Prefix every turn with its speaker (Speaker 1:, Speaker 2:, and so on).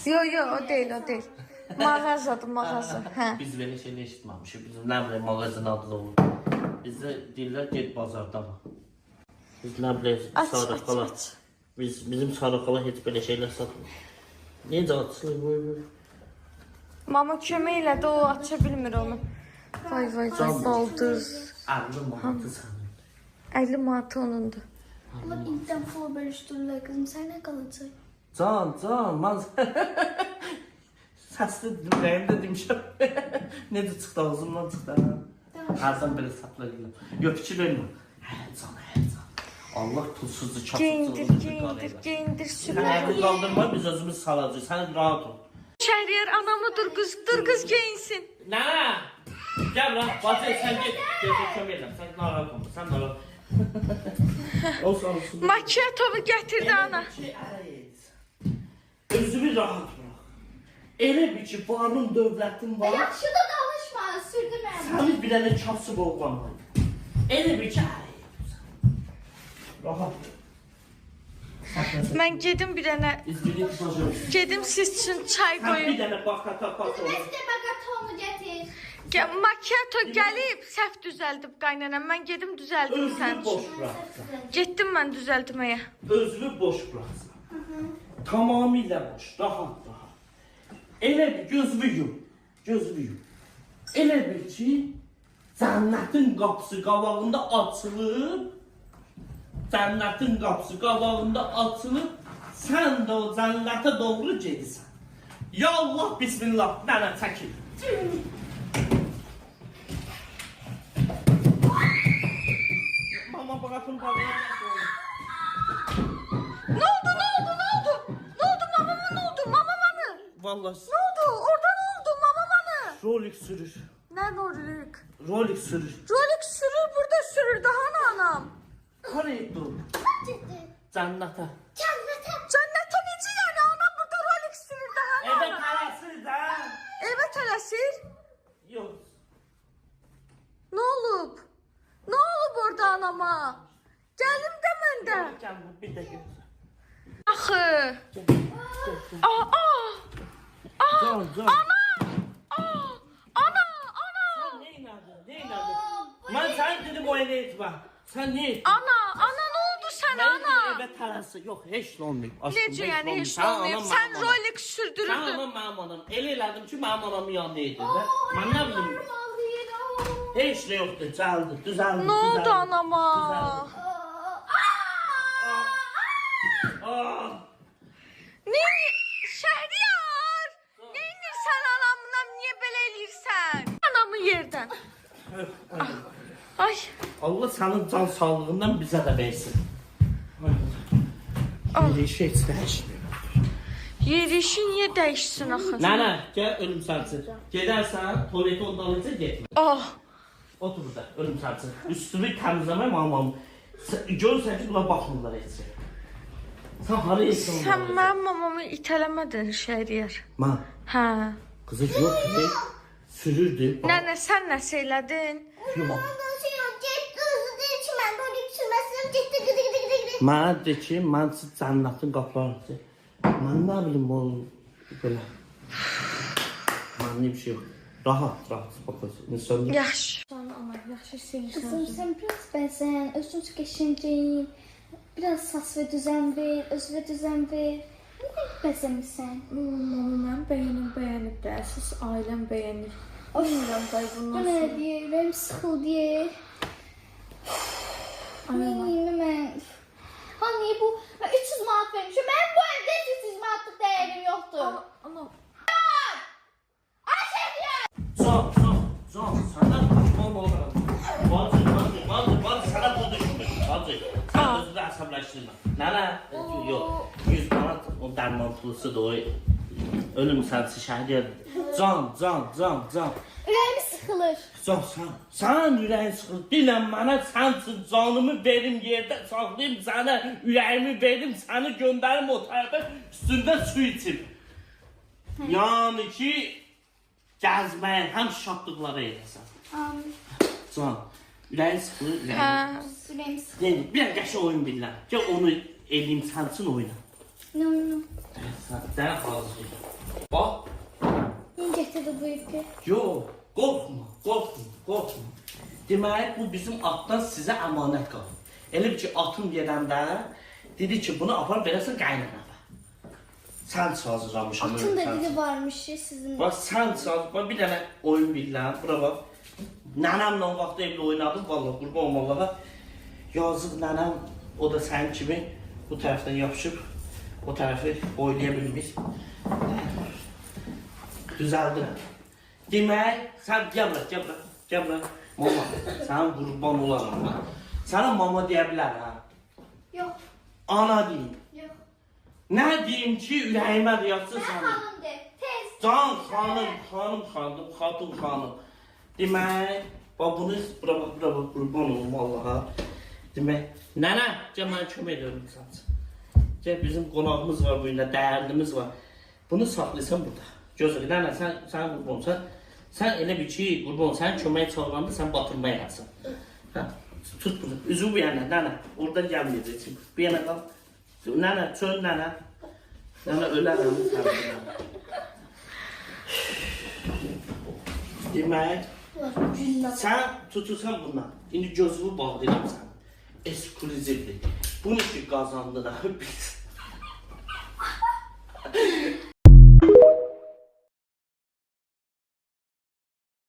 Speaker 1: Yo, o deyil, o deyil. Mağazadır, mağaza. Hə.
Speaker 2: Biz belə şeylə eşitməmişik. Bizim nə bileyim mağazanın adı olur. Bizdə deyirlər get bazardan al. Biz nə bileyim sarıqala. Bizim sarıqala heç belə şeylər satmır. Necə açılır böyle?
Speaker 1: Mama kömək elədi, o aça bilmir onu. Vay, baldız.
Speaker 2: 50 manatı sənin.
Speaker 1: 50 manatı onundur.
Speaker 3: Allah ilkdən pul bölüşdürürlər qızım, sən nə qalacaq?
Speaker 2: Can, mən səsli ürəyimdə demişəm. Necə çıxdı ağzımdan çıxdı. Hərdən belə satılır. Yox, fikir vermə. Can. Allah pulsuzdur, çapsızdır.
Speaker 1: Geyindir,
Speaker 2: Sən
Speaker 1: sürür.
Speaker 2: əqli qaldırma, biz özümüz salacağız. Sən rahat ol.
Speaker 1: Şəhriyar anamı dur qız geyinsin.
Speaker 2: Nə? Gəl lan, bacı sən get. Kömək edirəm, sən narahat olma, sən narahat. Olsun.
Speaker 1: Makyatovu gətirdi ana.
Speaker 2: Özümü rahat bırak. Elə bir ki, varın dövlətin var.
Speaker 3: Yaxşı da danışma, sürdü mən.
Speaker 2: Səni bir dənə kasıb olqanmayın. Elə bir ki, rahat.
Speaker 1: Mən gedim bir dənə.
Speaker 2: İzmini tutacağım.
Speaker 1: Gedim siz üçün çay
Speaker 2: Sən
Speaker 1: qoyun.
Speaker 2: bir dənə bakat olur.
Speaker 3: Nəstə bagatonu gətir.
Speaker 1: Makyato gəlib, səhv düzəldib qaynanam. Mən gedim düzəldim sən
Speaker 2: Özünü boş
Speaker 1: üçün.
Speaker 2: bıraksan.
Speaker 1: Getdim mən düzəldməyə.
Speaker 2: Özünü boş bıraksan. Tamamilə boş, rahat. Elə bir gözünü yum. Elə bir ki, cənnətin qapısı qabağında açılıb. Cənnətin qapısı qabağında açılıb. Sən də o cənnətə doğru gedirsən. Ya Allah, bismillah, mənə çəkil. Mama bırakın qalaya.
Speaker 1: Ne oldu mamama ne oldu? Mamamanı.
Speaker 2: Vallahi
Speaker 1: Ne oldu? Orada ne oldu mamamanı?
Speaker 2: Rolex sürür.
Speaker 1: Ne Rolex?
Speaker 2: Rolex sürür.
Speaker 1: Rolex sürür burada sürür daha ne anam?
Speaker 2: Karayip dur. Cənnətə.
Speaker 1: Cennete neci yani anam burada Rolex sürür daha ne
Speaker 2: Evə
Speaker 1: anam?
Speaker 2: tələsir də.
Speaker 1: Eve tələsir.
Speaker 2: Yox.
Speaker 1: Ne olub? Ne olub orada anama? Gelim de məndə.
Speaker 2: Gəl bir dəqiqə.
Speaker 1: Axı.
Speaker 2: Can.
Speaker 1: Ana.
Speaker 2: Sən neynədin? Mən sən dedim o elə etmə. Sən ne etdin?
Speaker 1: Ana ne oldu sana ana?
Speaker 2: Evə tələsi. Yox, heç nə olmayıb.
Speaker 1: Necə yəni heç nə olmayıb? Sən Rolex
Speaker 2: Sən
Speaker 1: sürdürürdün.
Speaker 2: anam mənim anam. Elə elədim ki, mənim anamın yanında idi. Mən nə bilim. Heç nə yoxdur. Düzəldi.
Speaker 1: Ne oldu anama? Ne? Şehriyar! Ne inirsən anamla? Niye belə eləyirsən? Anamı yerdən. Ay.
Speaker 2: Allah sənin can sağlığından bizə də versin. Bir şey dəyişmir.
Speaker 1: Yerişi niye dəyişsin axı?
Speaker 2: Nənə, gəl ölüm sərçin. Gedərsən, tuvaleti ondalıca getmə. Otur burada, ölüm sərçin. Üstünü təmizləmək mamam. Görürsən ki, buna baxmırlar heç. Sən hara etsin onları?
Speaker 1: Sən mənim mamamı itələmədin Şehriyar.
Speaker 2: Mən?
Speaker 1: Hə.
Speaker 2: Qızı yox, sürürdü.
Speaker 1: Nənə sən nə söylədin?
Speaker 2: Mənə de ki, mən siz cənnətin qapılarını. Mən nə bilim o belə. Mən bir şey yox. Rahat, spokojno.
Speaker 1: Yaxşı. Ana, yaxşı
Speaker 3: Kızım
Speaker 1: söyləyirsən.
Speaker 3: sen biraz bezen, özün geçince biraz saç ve düzen ver, öz ve düzen ver. Neden bezemişsen?
Speaker 1: Mamam bəyənib də, siz ailəm bəyənir. Bilmirəm day
Speaker 3: Bu
Speaker 1: bundan
Speaker 3: ne
Speaker 1: sonra.
Speaker 3: diye, benim sıkıl diye. Neyim ben? Ha niye bu? Ben 300 manat vermişim. Ben bu evde 300 manatlık değerim yoktu.
Speaker 1: Ana.
Speaker 2: Can, səndən qaçmam olaraq. Bacı, sənə bu düşmür. Bacı, sən özünü əsəbləşdirmə. Nənə, yox, 100 manat o dərman pulusudur, o ölüm sənsi şəhidiyyə. Can.
Speaker 3: Ürəyim sıkılır.
Speaker 2: Can, sən ürəyin sıxılır. Bilən mənə sənsin, canımı verim yerdə saxlayım sənə, ürəyimi verim, səni göndərim o tərəfə, üstündə su içim. Yəni ki, gəzməyə, həm şadlıqlara eləsən. Can, ürəyin sıxılır, ürəyin.
Speaker 3: Ürəyim sıkılır.
Speaker 2: Yəni, bir qəşə oyun bilirəm. Gəl onu eləyim, sənsin oyna.
Speaker 3: No.
Speaker 2: Sən hazır. Bax.
Speaker 3: Yine getirdi bu ipi.
Speaker 2: Yox, qorxma. Deməli bu bizim atdan sizə əmanət qalıb. Elə bir ki atın gedəndə dedi ki bunu apar verəsən qaynanana. Sən hazırlamışam.
Speaker 3: Atın da dili varmış sizin.
Speaker 2: Bax sən bir dənə oyun bilirəm. Bura bax. Nənəmlə vaxt evdə oynadım vallahi qurban olmağa. Yazıq nənəm o da sənin kimi bu tərəfdən yapışıb o tərəfi oynaya bilmir. Düzəldirəm. Demək sən gəl bura. Mama, sən qurban olaram. Sənə mama deyə bilərəm.
Speaker 3: Yox.
Speaker 2: Ana deyim.
Speaker 3: Yox.
Speaker 2: Nə deyim ki, ürəyimə deyəsən sən.
Speaker 3: Xanım de. Tez.
Speaker 2: Can xanım. Demək, bax bunu bura qurban olum Allaha. Demək, nənə, gəl mənə kömək edirəm sən. Gəl bizim qonağımız var bu gün, dəyərlimiz var. Bunu saxlayırsan burada. Gözlə, nənə sən qurban olsan. Sən elə bir ki, qurban, sən kömək çağıranda sən batırmaya yazsın. Hə, tut bunu, üzü bu yana, nənə, oradan gəlməyəcəksin. Bu yana qal. Nənə, çöl nənə. Nənə, ölərəm. Demək, sən tutursan bundan. İndi gözümü bağlayıram sən. Ekskluzivdir. Bunu ki qazandın, bilsin.